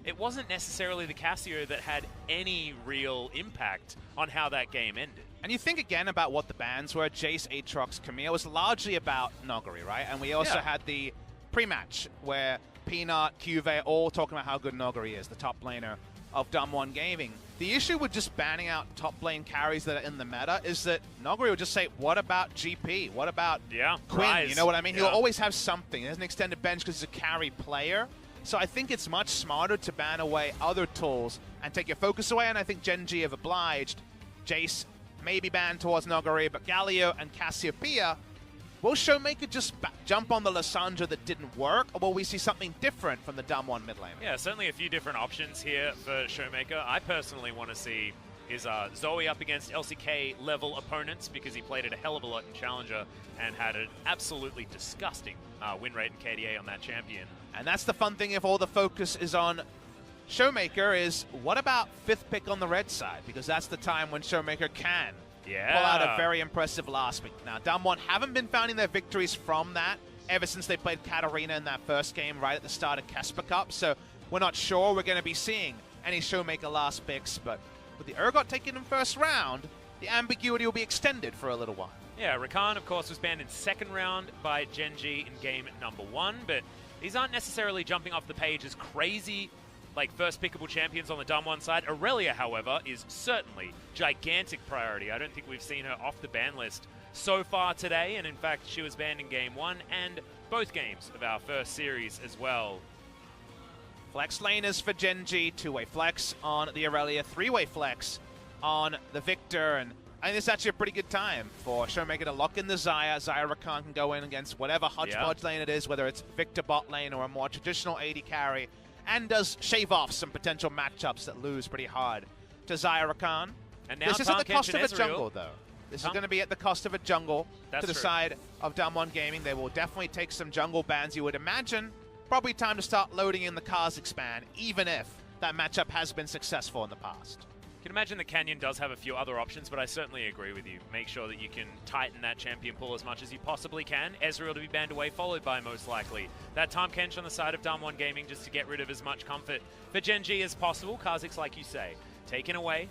it wasn't necessarily the Casio that had any real impact on how that game ended. And you think again about what the bans were, Jace, Aatrox, Camille, was largely about Noguri, right? And we also had the pre-match where Peanut, Cuvee all talking about how good Noguri is, the top laner of DAMWON Gaming. The issue with just banning out top lane carries that are in the meta is that Noguri will just say, what about GP? What about Quinn? Rise. You know what I mean? He'll always have something. He has an extended bench because he's a carry player. So I think it's much smarter to ban away other tools and take your focus away, and I think Gen.G have obliged. Jace maybe banned towards Noguri, but Galio and Cassiopeia, will Showmaker just jump on the Lissandra that didn't work, or will we see something different from the DAMWON mid lane? Yeah, certainly a few different options here for Showmaker. I personally want to see is Zoe up against LCK level opponents because he played it a hell of a lot in Challenger and had an absolutely disgusting win rate in KDA on that champion. And that's the fun thing if all the focus is on Showmaker is, what about 5th pick on the red side? Because that's the time when Showmaker can pull out a very impressive last pick. Now, DAMWON haven't been finding their victories from that ever since they played Katarina in that first game right at the start of Casper Cup, so we're not sure we're going to be seeing any Showmaker last picks, but with the Urgot taken in first round, the ambiguity will be extended for a little while. Yeah, Rakan, of course, was banned in second round by Gen.G in game number 1, but these aren't necessarily jumping off the page as crazy, like, first pickable champions on the DAMWON side. Aurelia, however, is certainly gigantic priority. I don't think we've seen her off the ban list so far today, and in fact, she was banned in game 1 and both games of our first series as well. Flex laners for Gen.G, 2-way flex on the Aurelia, 3-way flex on the Victor, and I think it's actually a pretty good time for Showmaker to lock in the Xayah. Xayah Rakan can go in against whatever hodgepodge lane it is, whether it's Victor bot lane or a more traditional AD carry, and does shave off some potential matchups that lose pretty hard to Xayah Rakan. And now this is at the cost of a Ezreal. jungle, though. This is going to be at the cost of a jungle to the side of DAMWON Gaming. They will definitely take some jungle bans, you would imagine. Probably time to start loading in the Kha'Zix ban, even if that matchup has been successful in the past. You can imagine the Canyon does have a few other options, but I certainly agree with you. Make sure that you can tighten that champion pool as much as you possibly can. Ezreal to be banned away, followed by, most likely, that Tahm Kench on the side of DAMWON Gaming just to get rid of as much comfort for Gen.G as possible. Kha'Zix, like you say, taken away.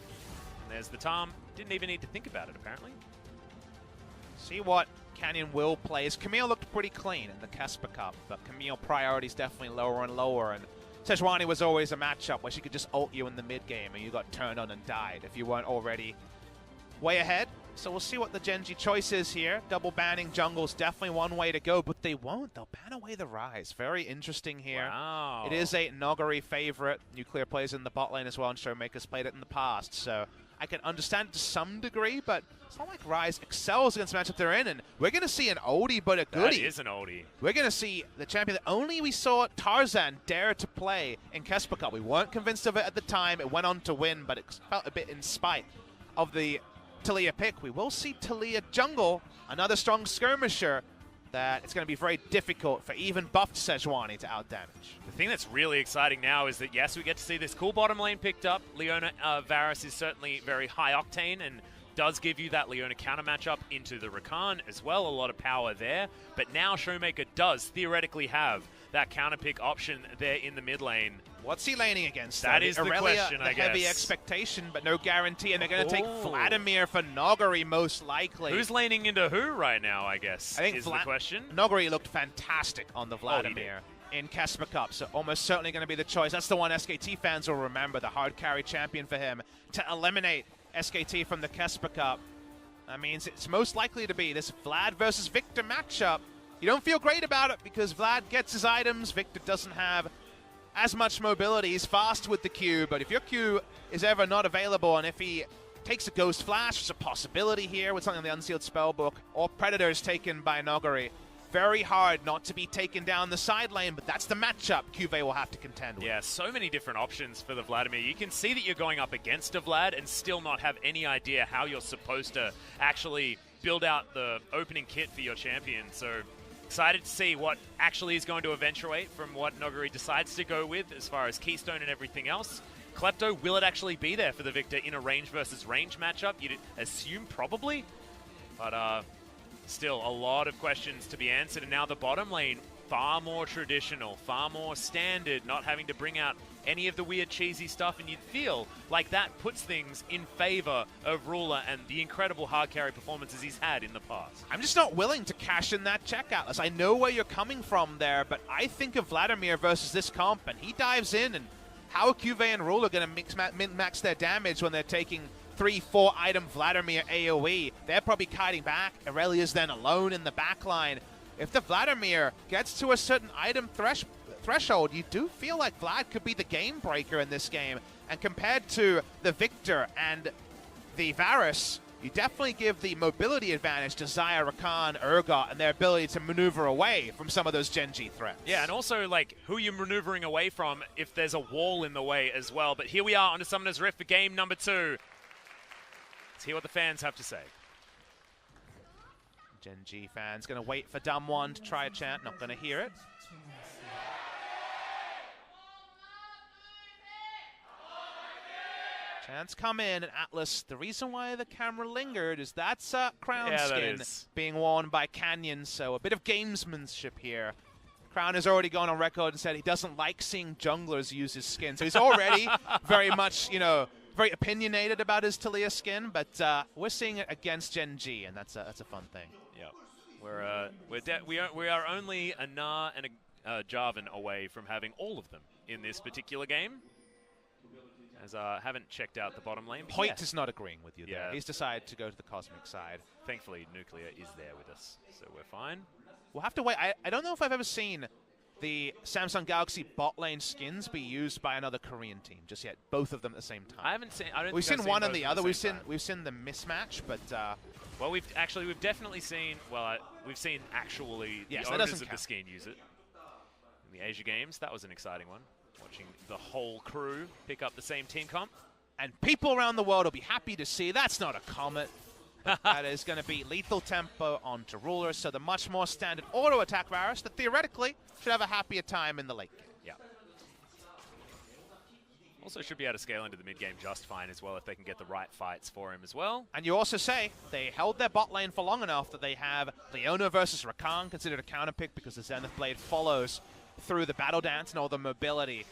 And there's the Tahm. Didn't even need to think about it, apparently. See what Canyon will play. As Camille looked pretty clean in the Casper Cup, but Camille priority is definitely lower and lower, and Sejuani was always a matchup where she could just ult you in the mid-game and you got turned on and died if you weren't already way ahead. So we'll see what the Gen.G choice is here. Double banning jungle is definitely one way to go, but they won't. They'll ban away the Rise. Very interesting here. Wow. It is a Noguri favorite. Nuclear plays in the bot lane as well, and Showmaker's played it in the past, so I can understand it to some degree, but it's not like Rise excels against the matchup they're in, and we're going to see an oldie but a goodie. That is an oldie. We're going to see the champion that only we saw Tarzan dare to play in Casper Cup. We weren't convinced of it at the time. It went on to win, but it felt a bit in spite of the Taliyah pick. We will see Taliyah jungle, another strong skirmisher that it's going to be very difficult for even buffed Sejuani to outdamage. The thing that's really exciting now is that, yes, we get to see this cool bottom lane picked up. Leona Varus is certainly very high octane and does give you that Leona counter matchup into the Rakan as well. A lot of power there. But now Showmaker does theoretically have that counter pick option there in the mid lane. What's he laning against? That is the Aurelia, question, I guess. Heavy expectation, but no guarantee, and they're going to take Vladimir for Noguri most likely. Who's laning into who right now, I guess, I think is the question. Noguri looked fantastic on the Vladimir in Casper Cup, so almost certainly going to be the choice. That's the one SKT fans will remember, the hard carry champion for him, to eliminate SKT from the Casper Cup. That means it's most likely to be this Vlad versus Victor matchup. You don't feel great about it because Vlad gets his items, Victor doesn't have as much mobility. He's fast with the Q, but if your Q is ever not available, and if he takes a Ghost Flash, there's a possibility here with something in the Unsealed Spellbook, or Predator is taken by Noguri. Very hard not to be taken down the side lane, but that's the matchup Cuvee will have to contend with. Yeah, so many different options for the Vladimir. You can see that you're going up against a Vlad and still not have any idea how you're supposed to actually build out the opening kit for your champion. So excited to see what actually is going to eventuate from what Noguri decides to go with as far as Keystone and everything else. Klepto, will it actually be there for the Victor in a range versus range matchup? You'd assume probably, but still a lot of questions to be answered. And now the bottom lane, far more traditional, far more standard, not having to bring out any of the weird cheesy stuff, and you'd feel like that puts things in favor of Ruler and the incredible hard carry performances he's had in the past. I'm just not willing to cash in that check, Atlas. I know where you're coming from there, but I think of Vladimir versus this comp, and he dives in, and how are QV and Ruler going to min-max their damage when they're taking 3-4 item Vladimir AoE? They're probably kiting back. Aurelia's then alone in the backline. If the Vladimir gets to a certain item threshold, you do feel like Vlad could be the game breaker in this game. And compared to the Victor and the Varus, you definitely give the mobility advantage to Xayah, Rakan, Urgot, and their ability to maneuver away from some of those Gen.G threats. Yeah, and also, like, who you're maneuvering away from if there's a wall in the way as well. But here we are on the Summoner's Rift for game number 2. Let's hear what the fans have to say. Gen.G fans going to wait for DAMWON to try a chant, not going to hear it. Chants come in, and Atlas, the reason why the camera lingered is that's Crown skin being worn by Canyon, so a bit of gamesmanship here. Crown has already gone on record and said he doesn't like seeing junglers use his skin, so he's already very much, you know, very opinionated about his Taliyah skin, but we're seeing it against Gen.G, and that's a fun thing. Yeah, we are only a Gnar and a Jarvan away from having all of them in this particular game. As I haven't checked out the bottom lane. Hoyt is not agreeing with you there. Yeah. He's decided to go to the Cosmic side. Thankfully, Nuclear is there with us, so we're fine. We'll have to wait. I don't know if I've ever seen the Samsung Galaxy bot lane skins be used by another Korean team just yet. Both of them at the same time. I haven't seen. We've seen one and the other. We've seen the mismatch, but well, we've definitely seen. Well, we've seen actually yes, the owners of the skin use it in the Asia Games. That was an exciting one. Watching the whole crew pick up the same team comp. And people around the world will be happy to see that's not a comet. That is going to be lethal tempo onto Ruler, so the much more standard auto attack Varus that theoretically should have a happier time in the late game. Yeah. Also should be able to scale into the mid game just fine as well if they can get the right fights for him as well. And you also say they held their bot lane for long enough that they have Leona versus Rakan considered a counter pick because the Zenith Blade follows through the battle dance and all the mobility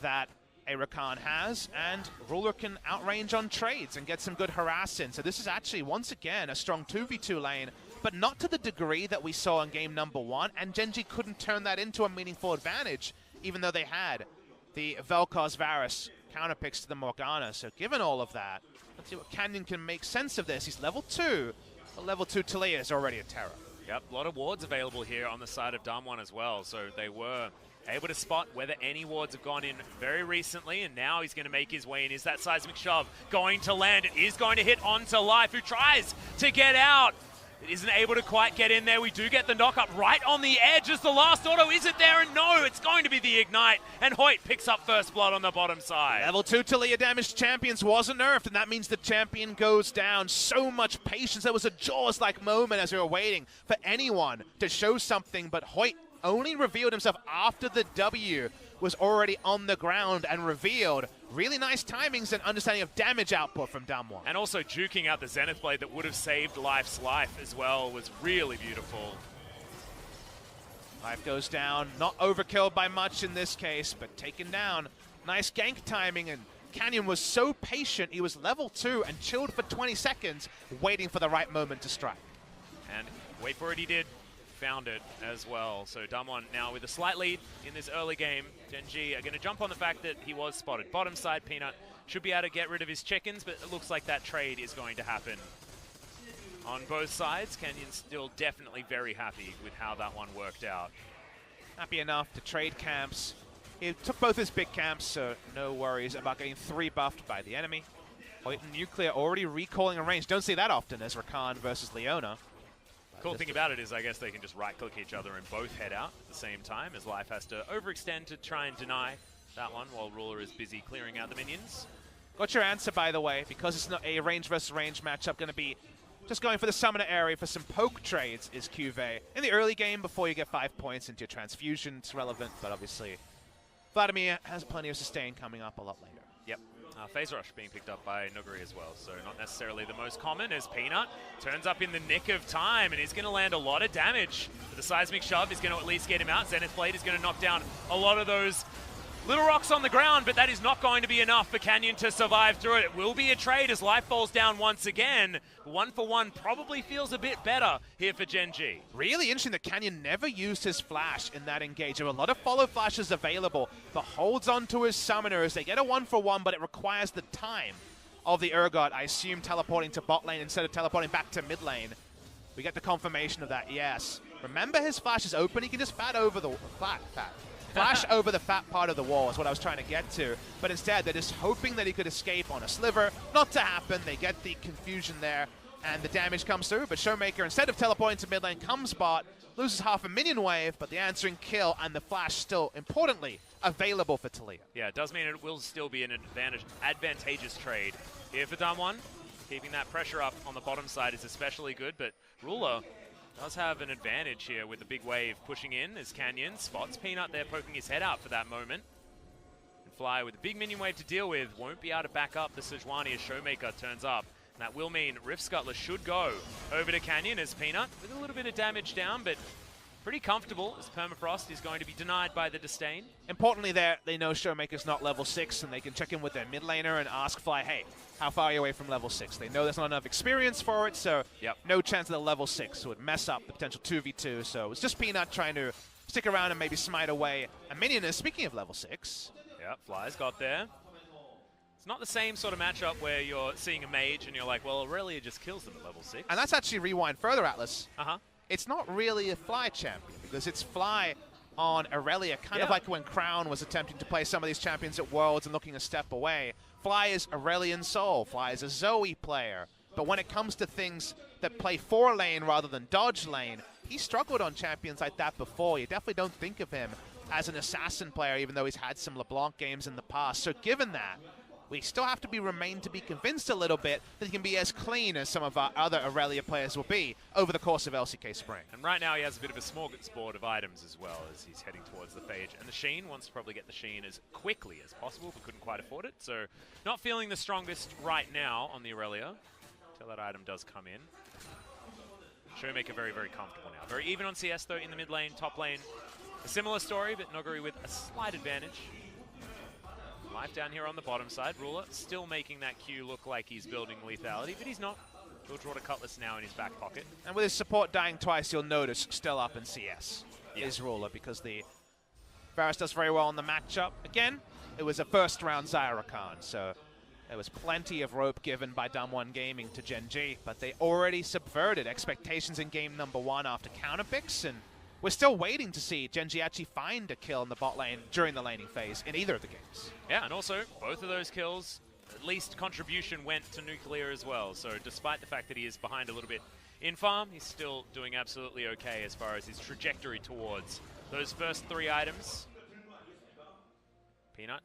that a Rakan has, and Ruler can outrange on trades and get some good harass in. So this is actually, once again, a strong 2v2 lane, but not to the degree that we saw in game number 1, and Gen.G couldn't turn that into a meaningful advantage, even though they had the Vel'Koz Varus counter picks to the Morgana. So given all of that, let's see what Canyon can make sense of this. He's level 2, but level 2 Taliyah is already a terror. Yep, a lot of wards available here on the side of DAMWON as well, so they were able to spot whether any wards have gone in very recently, and now he's going to make his way in. Is that seismic shove going to land? It is going to hit onto Life, who tries to get out. It isn't able to quite get in there. We do get the knock-up right on the edge as the last auto. Is it there? And no, it's going to be the Ignite, and Hoyt picks up first blood on the bottom side. Level 2 Taliyah damaged champions wasn't nerfed, and that means the champion goes down. So much patience. There was a Jaws-like moment as we were waiting for anyone to show something, but Hoyt only revealed himself after the W was already on the ground and revealed. Really nice timings and understanding of damage output from DAMWON. And also juking out the Zenith Blade that would have saved Life's life as well was really beautiful. Life goes down, not overkill by much in this case, but taken down. Nice gank timing, and Canyon was so patient, he was level 2 and chilled for 20 seconds, waiting for the right moment to strike. And wait for it, he did. Found it as well. So DAMWON now with a slight lead in this early game. Gen.G are going to jump on the fact that he was spotted. Bottom side, Peanut should be able to get rid of his chickens, but it looks like that trade is going to happen on both sides. Canyon's still definitely very happy with how that one worked out. Happy enough to trade camps. He took both his big camps, so no worries about getting 3 buffed by the enemy. Hoyt and Nuclear already recalling a range. Don't see that often as Rakan versus Leona. Cool thing about it is I guess they can just right-click each other and both head out at the same time, as Life has to overextend to try and deny that one while Ruler is busy clearing out the minions. Got your answer, by the way, because it's not a range versus range matchup. Going to be just going for the summoner area for some poke trades is QV. In the early game, before you get 5 points into your transfusion, it's relevant, but obviously Vladimir has plenty of sustain coming up a lot later. Yep. Phase Rush being picked up by Nuguri as well, so not necessarily the most common, as Peanut turns up in the nick of time and is going to land a lot of damage. The Seismic Shove is going to at least get him out. Zenith Blade is going to knock down a lot of those Little rocks on the ground, but that is not going to be enough for Canyon to survive through it. It will be a trade as life falls down once again. 1-for-1 probably feels a bit better here for Gen.G. Really interesting that Canyon never used his flash in that engage. There were a lot of follow flashes available, but holds on to his summoners. They get a 1-for-1, but it requires the time of the Urgot, I assume, teleporting to bot lane instead of teleporting back to mid lane. We get the confirmation of that, yes. Remember, his flash is open. He can just flash over the fat part of the wall is what I was trying to get to. But instead, they're just hoping that he could escape on a sliver. Not to happen. They get the confusion there, and the damage comes through. But Showmaker, instead of teleporting to mid lane, comes bot, loses half a minion wave, but the answering kill and the flash still, importantly, available for Taliyah. Yeah, it does mean it will still be an advantageous trade here for DAMWON. Keeping that pressure up on the bottom side is especially good, but Ruler does have an advantage here with the big wave pushing in as Canyon spots Peanut there poking his head out for that moment. And Fly with a big minion wave to deal with won't be able to back up the Sejuani as Showmaker turns up. And that will mean Rift Scuttler should go over to Canyon as Peanut with a little bit of damage down, but pretty comfortable as Permafrost is going to be denied by the Disdain. Importantly there, they know Showmaker's not level 6, and they can check in with their mid laner and ask Fly, hey, how far are you away from level 6? They know there's not enough experience for it, so no chance of the level 6. So it would mess up the potential 2v2. So it's just Peanut trying to stick around and maybe smite away a minion. And speaking of level 6. Yeah, Fly's got there. It's not the same sort of matchup where you're seeing a mage and you're like, well, Aurelia just kills them at level 6. And that's actually rewind further, Atlas. Uh-huh. It's not really a Fly champion, because it's Fly on Aurelia, kind of like when Crown was attempting to play some of these champions at Worlds and looking a step away. Fly is Aurelian Soul. Fly is a Zoe player. But when it comes to things that play 4 lane rather than dodge lane, he struggled on champions like that before. You definitely don't think of him as an assassin player, even though he's had some LeBlanc games in the past. So given that, we still have to remain to be convinced a little bit that he can be as clean as some of our other Aurelia players will be over the course of LCK Spring. And right now he has a bit of a smorgasbord of items as well as he's heading towards the Phage. And the Sheen wants to probably get the Sheen as quickly as possible, but couldn't quite afford it. So not feeling the strongest right now on the Aurelia until that item does come in. Showmaker very, very comfortable now. Very even on CS though in the mid lane, top lane. A similar story, but Noguri with a slight advantage. Life down here on the bottom side. Ruler still making that Q look like he's building lethality, but he's not. He'll draw a Cutlass now in his back pocket. And with his support dying twice, you'll notice still up in CS is Ruler, because the Varus does very well in the matchup. Again, it was a first round Zyra Khan, so there was plenty of rope given by DAMWON Gaming to Gen.G, but they already subverted expectations in game number 1 after counter picks, and we're still waiting to see Gen.G actually find a kill in the bot lane during the laning phase in either of the games. Yeah, and also, both of those kills, at least contribution went to Nuclear as well. So despite the fact that he is behind a little bit in farm, he's still doing absolutely okay as far as his trajectory towards those first 3 items. Peanut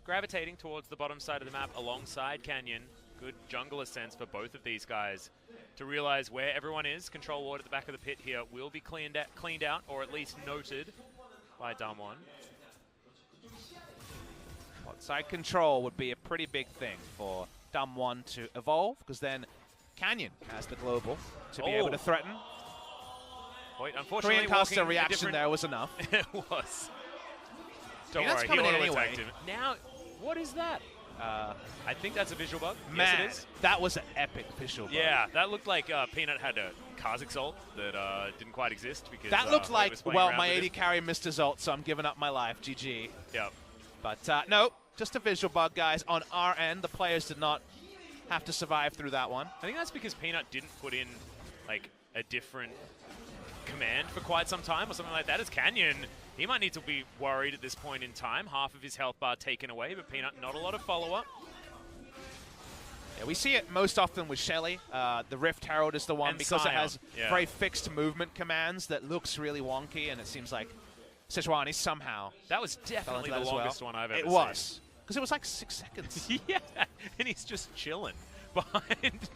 gravitating towards the bottom side of the map alongside Canyon. Good jungler sense for both of these guys to realize where everyone is. Control ward at the back of the pit here will be cleaned out, or at least noted by DAMWON. Side control would be a pretty big thing for DAMWON to evolve, because then Canyon has the global to be able to threaten. Wait, unfortunately, Korean caster reaction there was enough. It was. Don't Peanut's worry, coming he in auto-attacked anyway. him. Now, what is that? I think that's a visual bug. Man, yes, it is. that was an epic visual bug. Yeah, that looked like Peanut had a Kha'Zix ult that didn't quite exist. Because that looked like, well, my AD it. carry missed his ult, so I'm giving up my life. GG. Yep. But no, just a visual bug, guys. On our end, the players did not have to survive through that one. I think that's because Peanut didn't put in like a different command for quite some time or something like that. As Canyon, he might need to be worried at this point in time. Half of his health bar taken away, but Peanut, not a lot of follow-up. Yeah, we see it most often with Shelly. The Rift Herald is the one, and because Sion. it has very fixed movement commands that looks really wonky, and it seems like Sejuani somehow that was definitely the longest one I've ever seen. It was. Because it was like 6 seconds. Yeah, and he's just chilling behind.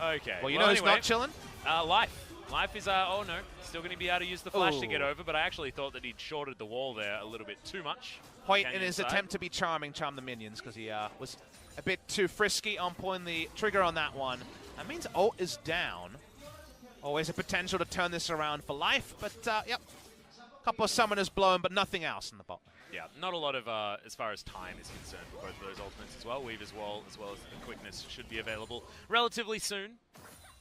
Okay. Well, you know who's anyway, not chilling? Life. Life is, oh no, still going to be able to use the flash to get over, but I actually thought that he'd shorted the wall there a little bit too much. Hoyt, in his attempt to be charming, charmed the minions, because he was a bit too frisky on pulling the trigger on that one. That means ult is down. Always a potential to turn this around for Life, but yep. Couple of summoners blown, but nothing else in the bot lane. Yeah, not a lot of, as far as time is concerned, for both of those ultimates as well. Weave as well as the quickness should be available relatively soon.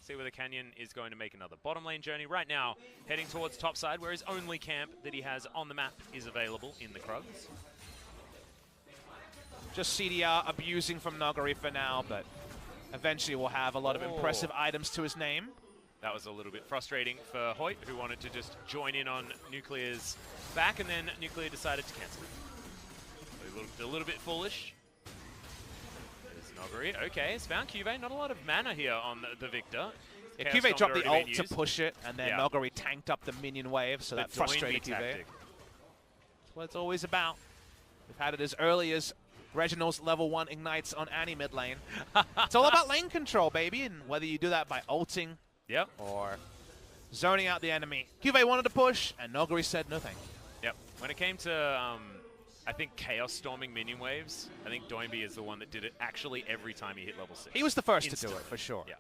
See whether Canyon is going to make another bottom lane journey. Right now, heading towards top side, where his only camp that he has on the map is available in the Krugs. Just CDR abusing from Nogari for now, but eventually will have a lot of impressive items to his name. That was a little bit frustrating for Hoyt, who wanted to just join in on Nuclear's back, and then Nuclear decided to cancel it. So he looked a little bit foolish. There's Nogari. Okay, it's found Cuvee. Not a lot of mana here on the Victor. Yeah, Cuvee dropped the ult to push it, and then Nogari tanked up the minion wave, so that frustrated Cuvee. That's what it's always about. We've had it as early as Reginald's level 1 ignites on Annie mid lane. It's all about lane control, baby, and whether you do that by ulting or zoning out the enemy. Cuvee wanted to push, and Nogari said no thank you. Yep. When it came to, I think, Chaos Storming minion waves, I think Doinby is the one that did it actually every time he hit level 6. He was the first to do it, for sure. Yeah.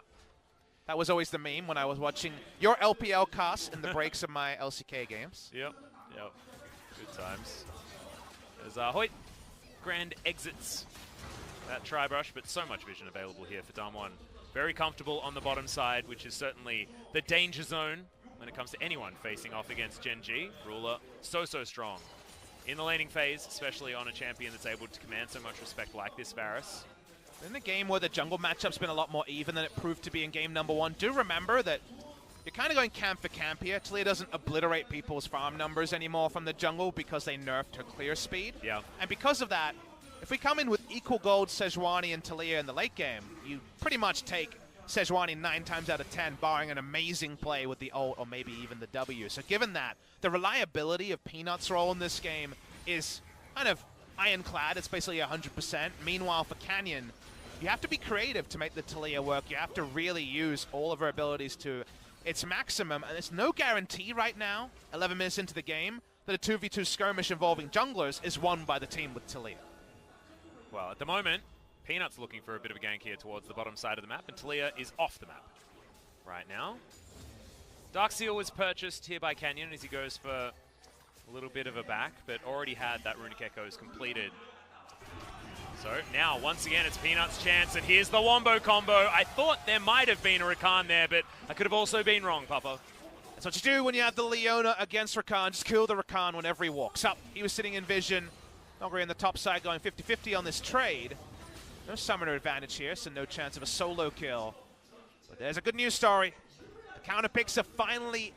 That was always the meme when I was watching your LPL cast in the breaks of my LCK games. Yep. Good times. There's Hoyt. Grand exits that Tri-Brush, but so much vision available here for DAMWON. Very comfortable on the bottom side, which is certainly the danger zone when it comes to anyone facing off against Gen.G. Ruler, so strong in the laning phase, especially on a champion that's able to command so much respect like this Varus. In a game where the jungle matchup's been a lot more even than it proved to be in game number 1, do remember that you're kind of going camp for camp here. Talia doesn't obliterate people's farm numbers anymore from the jungle because they nerfed her clear speed. Yeah. And because of that, if we come in with equal gold Sejuani and Talia in the late game, you pretty much take Sejuani 9 times out of 10, barring an amazing play with the ult or maybe even the W. So given that, the reliability of Peanut's role in this game is kind of ironclad. It's basically 100%. Meanwhile, for Canyon, you have to be creative to make the Talia work. You have to really use all of her abilities to its maximum, and there's no guarantee right now, 11 minutes into the game, that a 2v2 skirmish involving junglers is won by the team with Talia. Well, at the moment, Peanut's looking for a bit of a gank here towards the bottom side of the map, and Talia is off the map right now. Darkseal was purchased here by Canyon as he goes for a little bit of a back, but already had that Runic Echoes completed. So now, once again, it's Peanut's chance, and here's the Wombo combo. I thought there might have been a Rakan there, but I could have also been wrong, Papa. That's what you do when you have the Leona against Rakan. Just kill the Rakan whenever he walks up. He was sitting in vision. Nogari on the top side going 50-50 on this trade. No summoner advantage here, so no chance of a solo kill. But there's a good news story. The counter picks are finally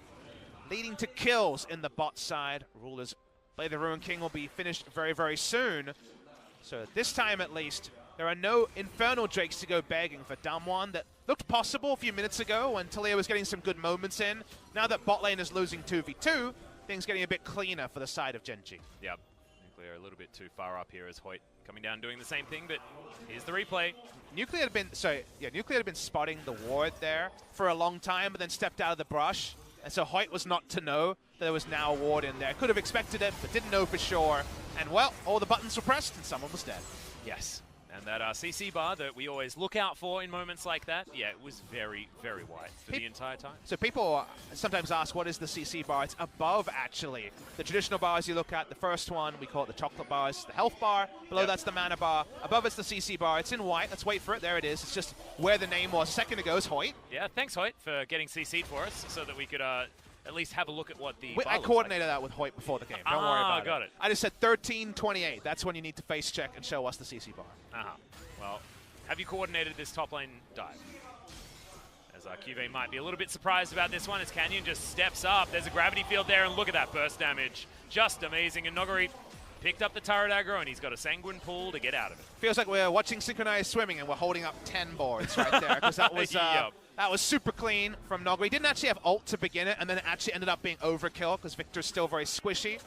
leading to kills in the bot side. Rulers Play the Ruin King will be finished very soon. So this time at least, there are no Infernal Drakes to go begging for DAMWON. That looked possible a few minutes ago when Talia was getting some good moments in. Now that bot lane is losing 2v2, things getting a bit cleaner for the side of Gen.G. Yep. Nuclear a little bit too far up here as Hoyt coming down doing the same thing, but here's the replay. Nuclear had been spotting the ward there for a long time, but then stepped out of the brush. And so Hoyt was not to know that there was now a ward in there. Could have expected it, but didn't know for sure. And well, all the buttons were pressed and someone was dead. Yes. And that CC bar that we always look out for in moments like that, yeah, it was very white for the entire time. So people sometimes ask, what is the CC bar? It's above, actually. The traditional bars you look at, the first one, we call it the chocolate bar, it's the health bar. Below that's the mana bar. Above it's the CC bar. It's in white. Let's wait for it. There it is. It's just where the name was a second ago is Hoyt. Yeah, thanks, Hoyt, for getting CC'd for us so that we could at least have a look at what the I coordinated that with Hoyt before the game. Don't worry about it. Got it. I just said 13:28. That's when you need to face check and show us the CC bar. Well, have you coordinated this top lane dive? As Cuvee might be a little bit surprised about this one as Canyon just steps up. There's a gravity field there, and look at that burst damage. Just amazing. And Nogari picked up the turret aggro, and he's got a sanguine pool to get out of it. Feels like we're watching synchronized swimming, and we're holding up 10 boards right there, because that was that was super clean from Nogari. Didn't actually have ult to begin it, and then it actually ended up being overkill, because Victor's still very squishy.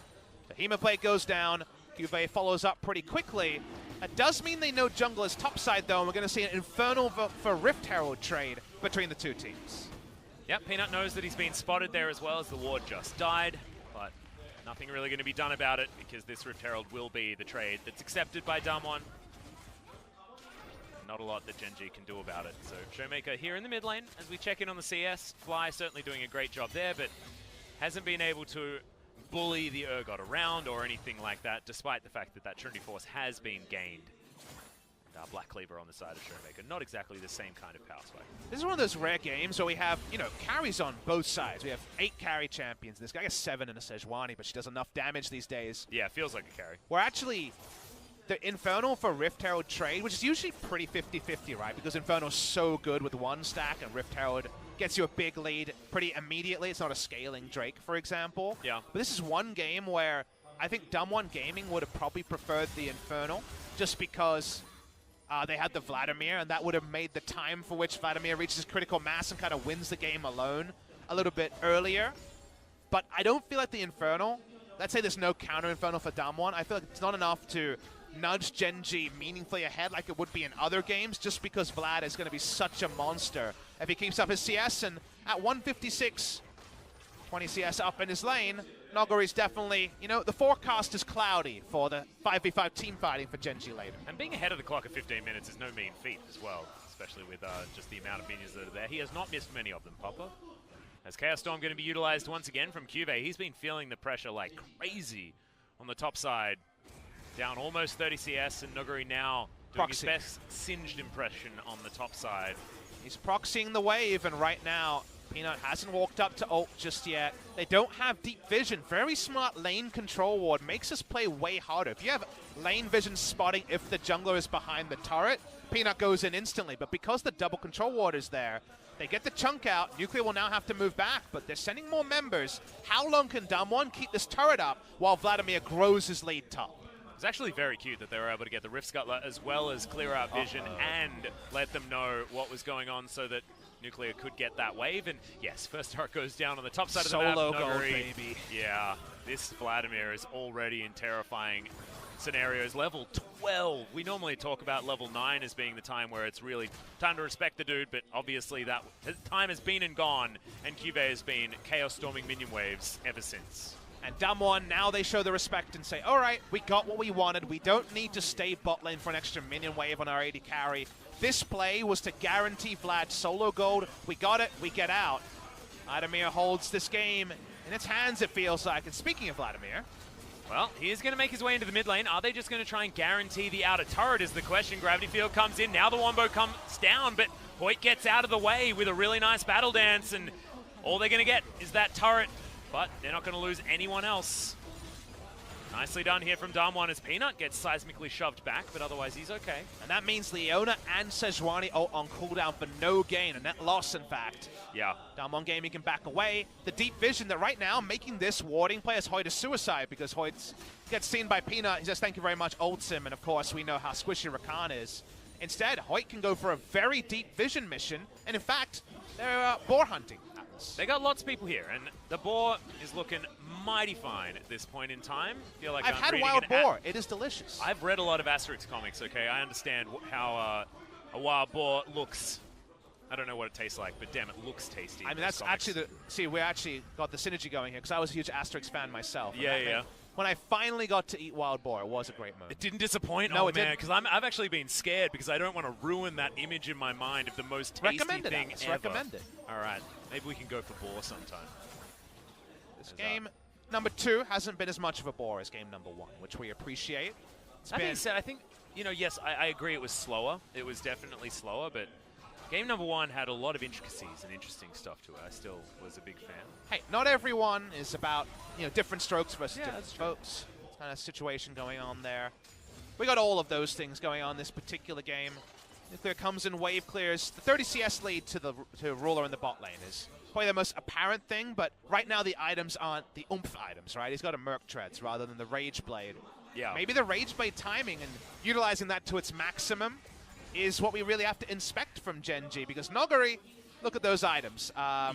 The Hemoplate goes down. Cuvee follows up pretty quickly. That does mean they know jungle is topside, though, and we're going to see an Infernal for Rift Herald trade between the two teams. Yep, Peanut knows that he's been spotted there as well as the ward just died, but nothing really going to be done about it because this Rift Herald will be the trade that's accepted by DAMWON. Not a lot that Gen.G can do about it. So Showmaker here in the mid lane as we check in on the CS. Fly certainly doing a great job there, but hasn't been able to bully the Urgot around or anything like that, despite the fact that that Trinity Force has been gained. Black Cleaver on the side of Showmaker, not exactly the same kind of power spike. This is one of those rare games where we have, carries on both sides. We have 8 carry champions. This guy has 7 in a Sejuani, but she does enough damage these days. Yeah, it feels like a carry. We're actually, the Infernal for Rift Herald trade, which is usually pretty 50-50, right? Because Infernal's so good with 1 stack, and Rift Herald gets you a big lead pretty immediately. It's not a scaling Drake, for example. Yeah. But this is one game where I think DAMWON Gaming would have probably preferred the Infernal, just because they had the Vladimir, and that would have made the time for which Vladimir reaches critical mass and kind of wins the game alone a little bit earlier. But I don't feel like the Infernal, let's say there's no counter Infernal for DAMWON, I feel like it's not enough to nudge Gen.G meaningfully ahead like it would be in other games, just because Vlad is going to be such a monster if he keeps up his CS. And at 156, 20 CS up in his lane, Nogari's definitely, the forecast is cloudy for the 5v5 team fighting for Gen.G later. And being ahead of the clock at 15 minutes is no mean feat as well, especially with just the amount of minions that are there. He has not missed many of them, Papa. As Chaos Storm going to be utilized once again from Cuvée, he's been feeling the pressure like crazy on the top side. Down almost 30 CS, and Nogari now doing his best singed impression on the top side. He's proxying the wave, and right now, Peanut hasn't walked up to ult just yet. They don't have deep vision. Very smart lane control ward. Makes us play way harder. If you have lane vision spotting if the jungler is behind the turret, Peanut goes in instantly. But because the double control ward is there, they get the chunk out. Nuclear will now have to move back, but they're sending more members. How long can DAMWON keep this turret up while Vladimir grows his lead top? It's actually very cute that they were able to get the Rift Scuttler as well as clear out vision and let them know what was going on so that Nuclear could get that wave. And yes, first turret goes down on the top side of the map. Solo gold, baby. Yeah, this Vladimir is already in terrifying scenarios. Level 12. We normally talk about level 9 as being the time where it's really time to respect the dude, but obviously that time has been and gone, and Cuvée has been chaos storming minion waves ever since. And DAMWON, now they show the respect and say, all right, we got what we wanted. We don't need to stay bot lane for an extra minion wave on our AD carry. This play was to guarantee Vlad solo gold. We got it, we get out. Vladimir holds this game in its hands, it feels like. And speaking of Vladimir, well, he is going to make his way into the mid lane. Are they just going to try and guarantee the outer turret is the question. Gravity Field comes in. Now the Wombo comes down, but Hoyt gets out of the way with a really nice battle dance, and all they're going to get is that turret. But they're not going to lose anyone else. Nicely done here from DAMWON as Peanut gets seismically shoved back, but otherwise he's okay. And that means Leona and Sejuani ult on cooldown for no gain, a net loss in fact. Yeah. DAMWON Gaming can back away. The deep vision that right now making this warding play as Hoyt is suicide, because Hoyt gets seen by Peanut. He says thank you very much, ults him, and of course we know how squishy Rakan is. Instead, Hoyt can go for a very deep vision mission, and in fact, they're boar hunting. They got lots of people here, and the boar is looking mighty fine at this point in time. Feel like I've had wild boar. It is delicious. I've read a lot of Asterix comics, okay? I understand how a wild boar looks. I don't know what it tastes like, but damn, it looks tasty. I mean, that's actually the... See, we actually got the synergy going here, because I was a huge Asterix fan myself. Yeah. When I finally got to eat wild boar, it was a great moment. It didn't disappoint? No, oh, it man, didn't. because I've actually been scared because I don't want to ruin that image in my mind of the most tasty thing ever. Recommend it. All right. Maybe we can go for boar sometime. This game number 2 hasn't been as much of a bore as game number 1, which we appreciate. I think, yes, I agree it was slower. It was definitely slower, but game number 1 had a lot of intricacies and interesting stuff to it. I still was a big fan. Hey, not everyone is about, different strokes versus different strokes. Kind of situation going on there. We got all of those things going on this particular game. Nuclear comes in, wave clears. The 30 CS lead to Ruler in the bot lane is probably the most apparent thing, but right now the items aren't the oomph items, right? He's got a Merc Treads rather than the Rage Blade. Yeah. Maybe the Rage Blade timing and utilizing that to its maximum is what we really have to inspect from Gen.G, because Nogari, look at those items. Yeah.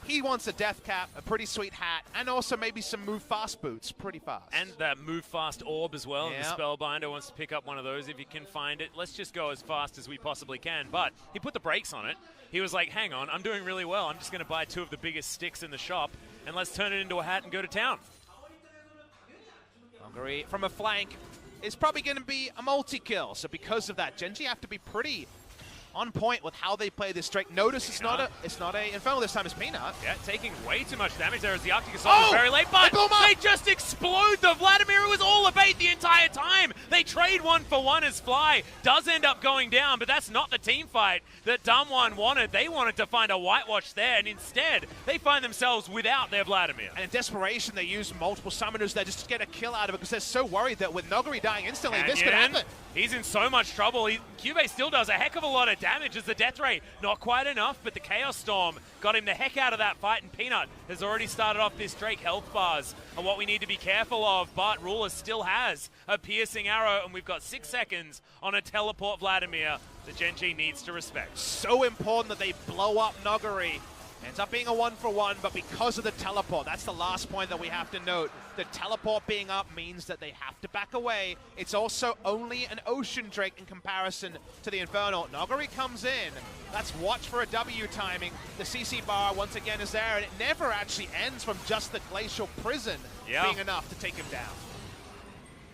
He wants a death cap, a pretty sweet hat, and also maybe some move fast boots, pretty fast. And that move fast orb as well. Yep. The Spellbinder wants to pick up one of those if he can find it. Let's just go as fast as we possibly can. But he put the brakes on it. He was like, hang on, I'm doing really well. I'm just going to buy 2 of the biggest sticks in the shop, and let's turn it into a hat and go to town. Nogari from a flank is probably going to be a multi-kill. So because of that, Gen.G have to be pretty on point with how they play this Drake. Notice it's not a Infernal this time, it's Peanut. Yeah, taking way too much damage there as the Arctic Assault was very late, but they just explode the Vladimir. It was all a bait the entire time. They trade 1-for-1 as Fly does end up going down, but that's not the team fight that DAMWON wanted. They wanted to find a whitewash there, and instead they find themselves without their Vladimir. And in desperation, they use multiple summoners there just to get a kill out of it because they're so worried that with Noguri dying instantly, this could happen. He's in so much trouble. Cube still does a heck of a lot of damage as the death rate, not quite enough, but the Chaos Storm got him the heck out of that fight, and Peanut has already started off this Drake. Health bars are what we need to be careful of, but Ruler still has a piercing arrow, and we've got 6 seconds on a teleport Vladimir that Gen.G needs to respect. So important that they blow up Noguri. Ends up being a 1-for-1, but because of the teleport, that's the last point that we have to note. The teleport being up means that they have to back away. It's also only an Ocean Drake in comparison to the Infernal. Noguri comes in. Let's watch for a W timing. The CC bar once again is there, and it never actually ends from just the Glacial Prison being enough to take him down.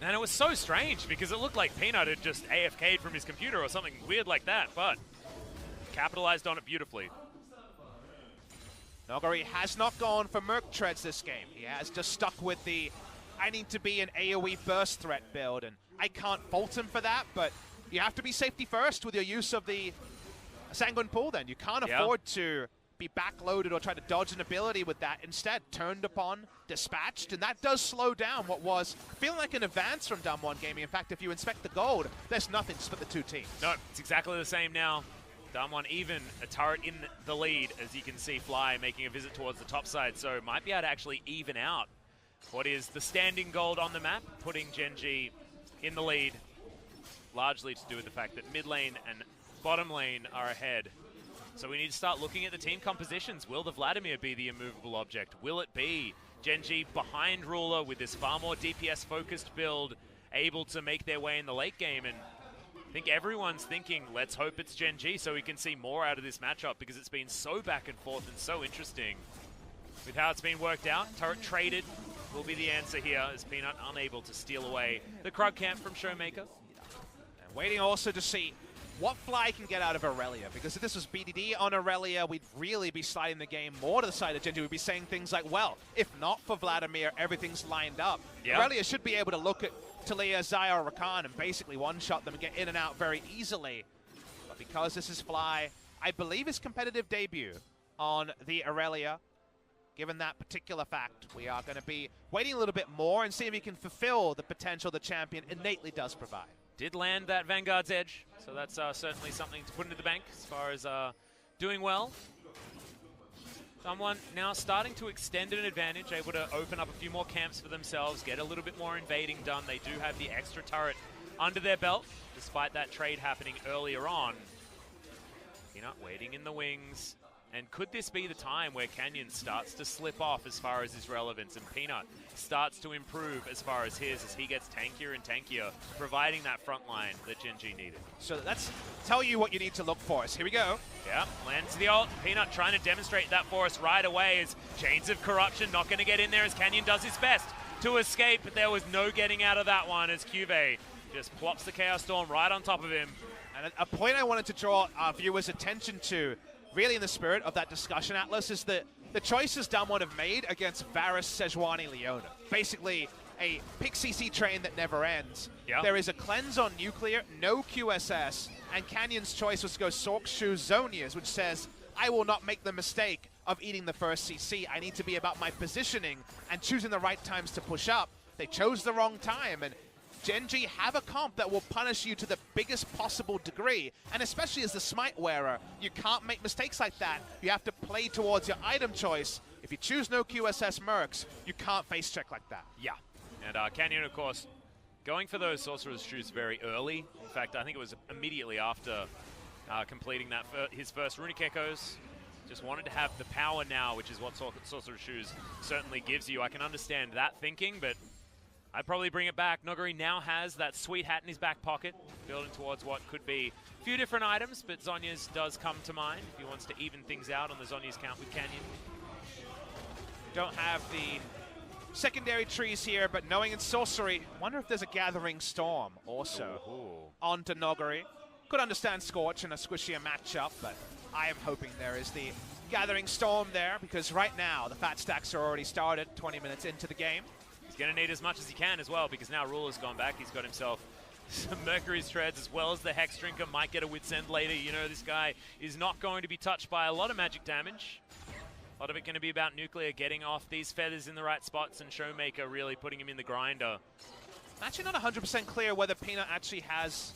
And it was so strange because it looked like Peanut had just AFK'd from his computer or something weird like that, but capitalized on it beautifully. Noguri has not gone for Merc Treads this game. He has just stuck with the, I need to be an AoE burst threat build, and I can't fault him for that, but you have to be safety first with your use of the Sanguine Pool then. You can't afford to be backloaded or try to dodge an ability with that. Instead, turned upon, dispatched, and that does slow down what was feeling like an advance from DAMWON Gaming. In fact, if you inspect the gold, there's nothing to split the two teams. No, it's exactly the same now. DAMWON even a turret in the lead, as you can see Fly making a visit towards the top side, so might be able to actually even out what is the standing gold on the map, putting Gen.G in the lead, largely to do with the fact that mid lane and bottom lane are ahead. So we need to start looking at the team compositions. Will the Vladimir be the immovable object? Will it be Gen.G behind Ruler with this far more DPS-focused build, able to make their way in the late game? And I think everyone's thinking, let's hope it's Gen.G so we can see more out of this matchup, because it's been so back and forth and so interesting with how it's been worked out. Turret traded will be the answer here, as Peanut unable to steal away the Krug camp from Showmaker. And waiting also to see what Fly can get out of Aurelia, because if this was BDD on Aurelia, we'd really be sliding the game more to the side of Gen.G. We'd be saying things like, well, if not for Vladimir, everything's lined up. Aurelia should be able to look at Talia, Xayah, or Rakan and basically one-shot them and get in and out very easily. But because this is Fly, I believe his competitive debut on the Aurelia, given that particular fact, we are going to be waiting a little bit more and see if he can fulfill the potential the champion innately does provide. Did land that Vanguard's Edge, so that's certainly something to put into the bank as far as doing well. Someone now starting to extend an advantage, able to open up a few more camps for themselves, get a little bit more invading done. They do have the extra turret under their belt, despite that trade happening earlier on. Peanut waiting in the wings. And could this be the time where Canyon starts to slip off as far as his relevance, and Peanut starts to improve as far as his, as he gets tankier and tankier, providing that front line that Gen.G needed. So let's tell you what you need to look for. So here we go. Yeah, lands the ult. Peanut trying to demonstrate that for us right away, as Chains of Corruption not going to get in there as Canyon does his best to escape, but there was no getting out of that one as Cube just plops the Chaos Storm right on top of him. And a point I wanted to draw our viewers' attention to, really in the spirit of that discussion, Atlas, is that the choices DAMWON have made against Varus, Sejuani, Leona. Basically, a pick CC train that never ends. Yep. There is a cleanse on Nuclear, no QSS, and Canyon's choice was to go Sork, Shu, Zonias, which says, I will not make the mistake of eating the first CC. I need to be about my positioning and choosing the right times to push up. They chose the wrong time, and Gen.G have a comp that will punish you to the biggest possible degree, and especially as the Smite wearer, you can't make mistakes like that. You have to play towards your item choice. If you choose no QSS Mercs, you can't face check like that. Yeah, and Canyon, of course, going for those Sorcerer's Shoes very early. In fact, I think it was immediately after completing that his first Runic Echoes. Just wanted to have the power now, which is what Sorcerer's Shoes certainly gives you. I can understand that thinking, but I'd probably bring it back. Noguri now has that sweet hat in his back pocket, building towards what could be a few different items, but Zhonya's does come to mind if he wants to even things out on the Zhonya's count with Canyon. Don't have the secondary trees here, but knowing it's sorcery, wonder if there's a Gathering Storm also onto Noguri. Could understand Scorch in a squishier matchup, but I am hoping there is the Gathering Storm there, because right now the fat stacks are already started 20 minutes into the game. He's going to need as much as he can as well, because now Ruler's gone back. He's got himself some Mercury's Treads as well as the Hex Drinker. Might get a Wit's End later. You know, this guy is not going to be touched by a lot of magic damage. A lot of it going to be about Nuclear getting off these feathers in the right spots and Showmaker really putting him in the grinder. I'm actually not 100% clear whether Peanut actually has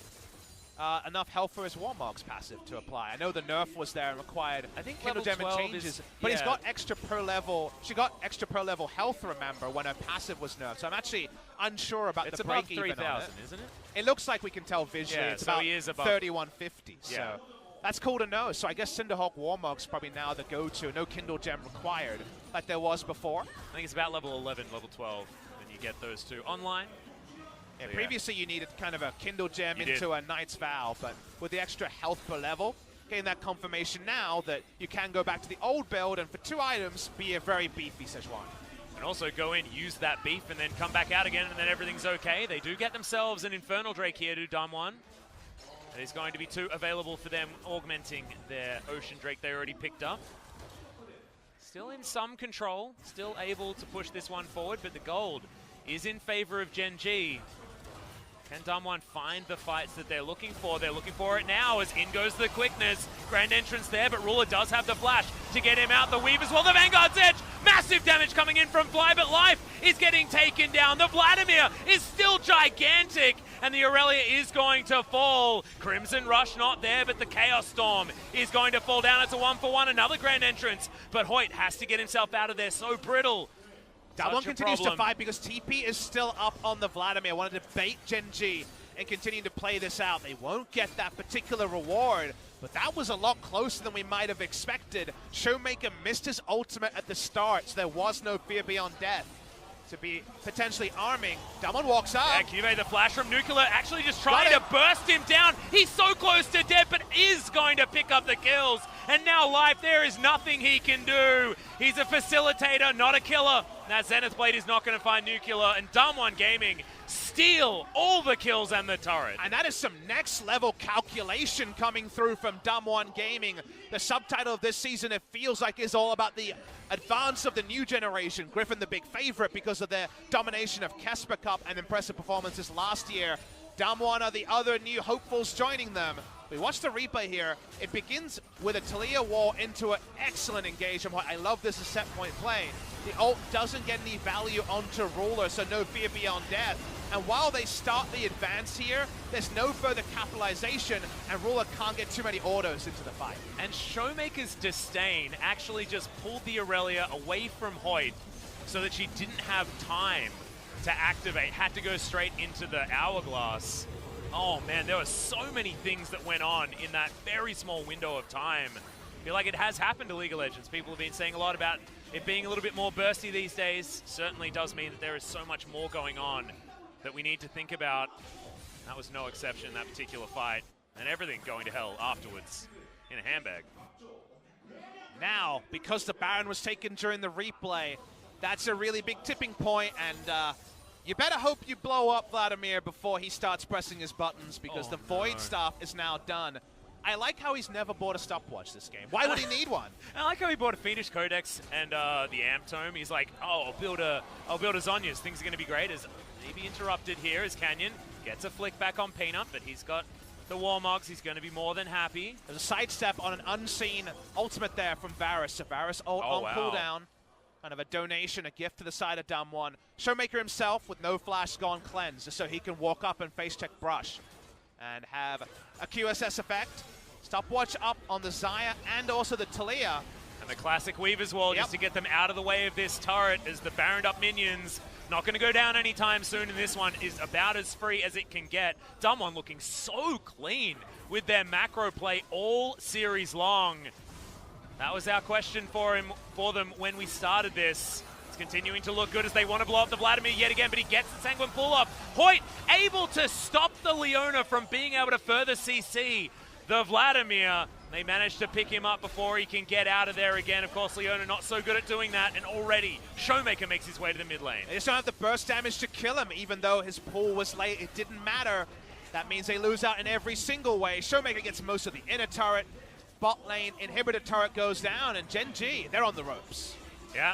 enough health for his Warmog's passive to apply. I know the nerf was there and required I think Kindle Gem and changes, but he's got extra per level. She got extra per level health, remember, when her passive was nerfed. So I'm actually unsure about the break even on it. It's above 3,000, isn't it? It looks like we can tell visually. Yeah, it's so about he is above 3150. Yeah. So that's cool to know. So I guess Cinderhawk Warmog's probably now the go-to. No Kindle Gem required like there was before. I think it's about level 11, level 12, when you get those two online. Yeah, So previously you needed kind of a Kindle Gem into a Knight's Vow, but with the extra health per level, getting that confirmation now that you can go back to the old build and for 2 items be a very beefy Sejuani. And also go in, use that beef, and then come back out again, and then everything's okay. They do get themselves an Infernal Drake here to DAMWON. There's going to be 2 available for them, augmenting their Ocean Drake they already picked up. Still in some control, still able to push this one forward, but the gold is in favor of Gen.G. Can DAMWON find the fights that they're looking for? They're looking for it now as in goes the quickness. Grand entrance there, but Ruler does have the flash to get him out. The weave as well, the Vanguard's Edge. Massive damage coming in from Fly, but Life is getting taken down. The Vladimir is still gigantic, and the Aurelia is going to fall. Crimson Rush not there, but the Chaos Storm is going to fall down. It's a 1-for-1, another Grand entrance, but Hoyt has to get himself out of there, so brittle. DWG continues to fight because TP is still up on the Vladimir. Wanted to bait Gen.G and continue to play this out. They won't get that particular reward, but that was a lot closer than we might have expected. Showmaker missed his ultimate at the start, so there was no fear beyond death to be potentially arming. DWG walks up. Yeah, Cube, the flash from Nuclear, actually just trying to burst him down. He's so close to death, but is going to pick up the kills. And now Life, there is nothing he can do. He's a facilitator, not a killer. That Zenith Blade is not going to find Nuclear, and DAMWON Gaming steal all the kills and the turret. And that is some next level calculation coming through from DWG Gaming. The subtitle of this season, it feels like, is all about the advance of the new generation. Griffin the big favorite because of their domination of Kesper Cup and impressive performances last year. DWG are the other new hopefuls joining them. We watch the replay here. It begins with a Talia wall into an excellent engagement. I love this as set point play. The ult doesn't get any value onto Ruler, so no fear beyond death. And while they start the advance here, there's no further capitalization, and Ruler can't get too many autos into the fight. And Showmaker's Disdain actually just pulled the Aurelia away from Hoyt so that she didn't have time to activate, had to go straight into the Hourglass. Oh man, there were so many things that went on in that very small window of time. I feel like it has happened to League of Legends. People have been saying a lot about it being a little bit more bursty these days. Certainly does mean that there is so much more going on that we need to think about. That was no exception in that particular fight. And everything going to hell afterwards in a handbag. Now, because the Baron was taken during the replay, that's a really big tipping point, and you better hope you blow up Vladimir before he starts pressing his buttons, because the Void stuff is now done. I like how he's never bought a stopwatch this game. Why would he need one? I like how he bought a Fiendish Codex and the Amp Tome. He's like, oh, I'll build a Zhonya's. Things are going to be great. As maybe interrupted here as Canyon gets a flick back on Peanut, but he's got the Warmogs. He's going to be more than happy. There's a sidestep on an unseen ultimate there from Varus. So Varus ult on cooldown. Kind of a donation, a gift to the side of DAMWON. Showmaker himself with no flash gone cleansed, just so he can walk up and face check Brush and have a QSS effect. Stopwatch up on the Xayah and also the Talia. And the classic Weaver's Wall just to get them out of the way of this turret as the Baroned up minions. Not going to go down anytime soon, and this one is about as free as it can get. DAMWON looking so clean with their macro play all series long. That was our question for them when we started this. It's continuing to look good as they want to blow up the Vladimir yet again, but he gets the Sanguine pull-up. Hoyt able to stop the Leona from being able to further CC the Vladimir. They managed to pick him up before he can get out of there again. Of course, Leona not so good at doing that, and already Showmaker makes his way to the mid lane. They just don't have the burst damage to kill him, even though his pull was late. It didn't matter. That means they lose out in every single way. Showmaker gets most of the inner turret. Bot lane inhibitor turret goes down, and Gen.G, they're on the ropes. Yeah.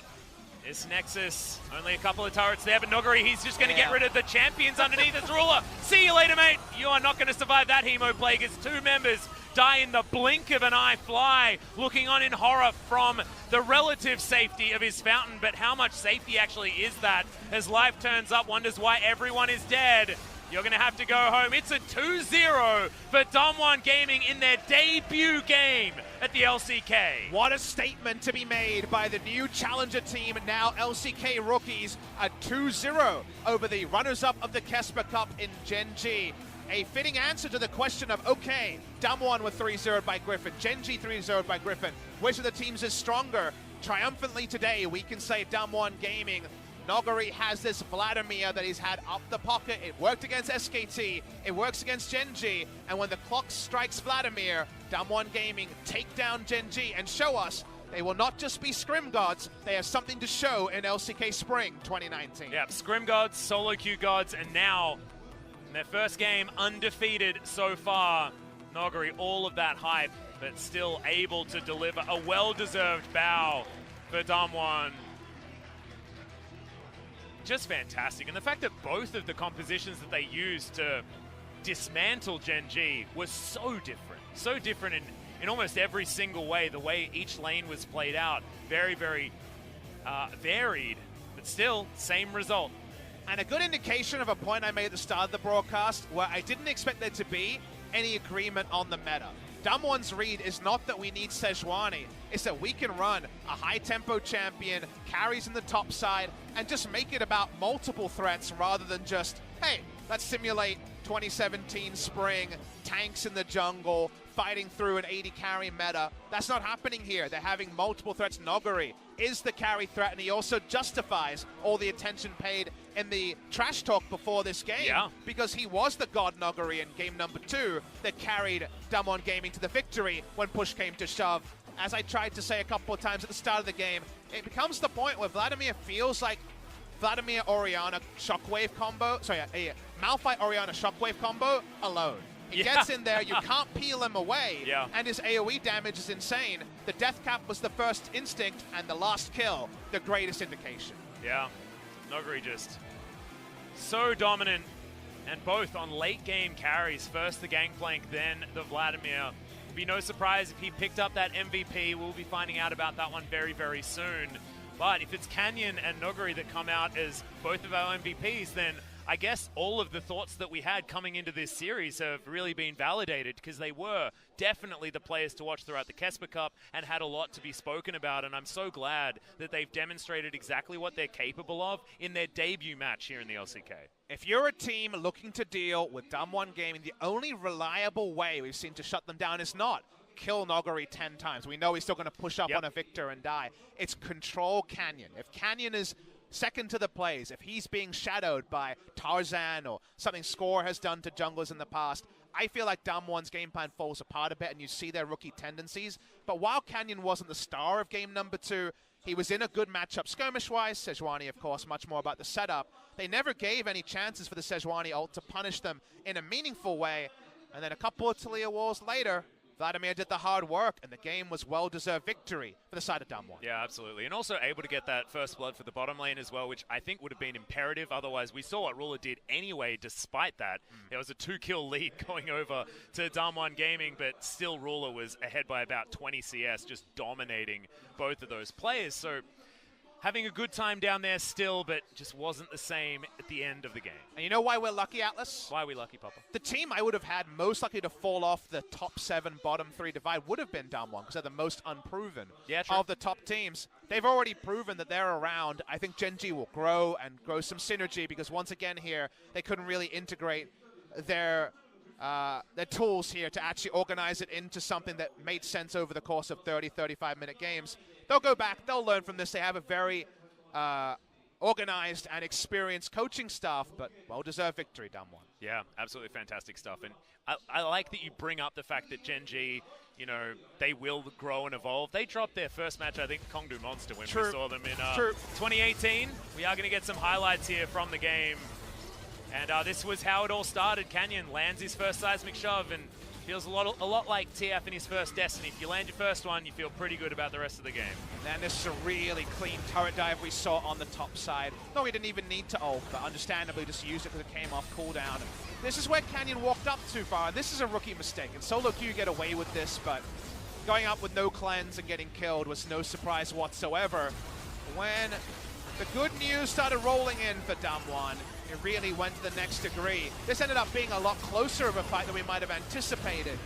This Nexus, only a couple of turrets there, but Noguri, he's just going to get rid of the champions underneath his ruler. See you later, mate. You are not going to survive that Hemo Plague as 2 members die in the blink of an eye. Fly looking on in horror from the relative safety of his fountain, but how much safety actually is that? As life turns up, wonders why everyone is dead. You're going to have to go home. It's a 2-0 for DAMWON Gaming in their debut game at the LCK. What a statement to be made by the new challenger team, now LCK rookies, a 2-0 over the runners-up of the Kesper Cup in Gen.G. A fitting answer to the question of, okay, DAMWON were 3-0'd by Griffin, Gen.G 3-0'd by Griffin. Which of the teams is stronger? Triumphantly today, we can say DAMWON Gaming. Noguri has this Vladimir that he's had up the pocket. It worked against SKT, it works against Gen.G, and when the clock strikes Vladimir, DAMWON Gaming take down Gen.G and show us they will not just be Scrim Gods, they have something to show in LCK Spring 2019. Yeah, Scrim Gods, Solo Queue Gods, and now, in their first game, undefeated so far. Noguri, all of that hype, but still able to deliver a well-deserved bow for DAMWON. Just fantastic. And the fact that both of the compositions that they used to dismantle Gen.G was so different. So different in almost every single way. The way each lane was played out. Very, very varied, but still, same result. And a good indication of a point I made at the start of the broadcast, where I didn't expect there to be any agreement on the meta. DAMWON's read is not that we need Sejuani, it's that we can run a high-tempo champion, carries in the top side, and just make it about multiple threats rather than just, hey, let's simulate 2017 spring, tanks in the jungle, fighting through an 80 carry meta. That's not happening here. They're having multiple threats. Noguri is the carry threat, and he also justifies all the attention paid in the trash talk before this game, because he was the god Noguri in game number 2 that carried DAMWON Gaming to the victory when push came to shove. As I tried to say a couple of times at the start of the game, it becomes the point where Vladimir feels like Vladimir Orianna shockwave combo, sorry, a Malphite Orianna shockwave combo alone. He gets in there, you can't peel him away, and his AoE damage is insane. The death cap was the first instinct, and the last kill, the greatest indication. Yeah, Noguri just so dominant, and both on late game carries. First the Gangplank, then the Vladimir. Be no surprise if he picked up that MVP. We'll be finding out about that one very, very soon. But if it's Canyon and Noguri that come out as both of our MVPs, then I guess all of the thoughts that we had coming into this series have really been validated, because they were definitely the players to watch throughout the Kesper Cup and had a lot to be spoken about. And I'm so glad that they've demonstrated exactly what they're capable of in their debut match here in the LCK. If you're a team looking to deal with DAMWON Gaming, the only reliable way we've seen to shut them down is not kill Noguri 10 times. We know he's still going to push up on a Victor and die. It's control Canyon. If Canyon is second to the plays, if he's being shadowed by Tarzan or something Score has done to junglers in the past, I feel like DAMWON's game plan falls apart a bit and you see their rookie tendencies. But while Canyon wasn't the star of game number 2, he was in a good matchup skirmish-wise. Sejuani, of course, much more about the setup. They never gave any chances for the Sejuani ult to punish them in a meaningful way. And then a couple of Talia wars later, Vladimir did the hard work, and the game was well-deserved victory for the side of DAMWON. Yeah, absolutely. And also able to get that first blood for the bottom lane as well, which I think would have been imperative. Otherwise, we saw what Ruler did anyway, despite that. There was a 2-kill lead going over to DAMWON Gaming, but still Ruler was ahead by about 20 CS, just dominating both of those players. So having a good time down there still, but just wasn't the same at the end of the game. And you know why we're lucky, Atlas? Why are we lucky, Papa? The team I would have had most likely to fall off the top 7, bottom 3 divide would have been DAMWON, because they're the most unproven of the top teams. They've already proven that they're around. I think Gen.G will grow and grow some synergy, because once again here, they couldn't really integrate their tools here to actually organize it into something that made sense over the course of 30, 35-minute games. They'll go back, they'll learn from this. They have a very organized and experienced coaching staff, but well-deserved victory, DAMWON. Yeah, absolutely fantastic stuff. And I like that you bring up the fact that Gen.G, you know, they will grow and evolve. They dropped their first match, I think, Kongdu Monster, when we saw them in 2018. We are going to get some highlights here from the game. And this was how it all started. Canyon lands his first seismic shove and feels a lot like TF in his first Destiny. If you land your first one, you feel pretty good about the rest of the game. And then this is a really clean turret dive we saw on the top side. No, he didn't even need to ult, but understandably just used it because it came off cooldown. This is where Canyon walked up too far, and this is a rookie mistake. And solo queue get away with this, but going up with no cleanse and getting killed was no surprise whatsoever. When the good news started rolling in for DAMWON, it really went to the next degree. This ended up being a lot closer of a fight than we might have anticipated.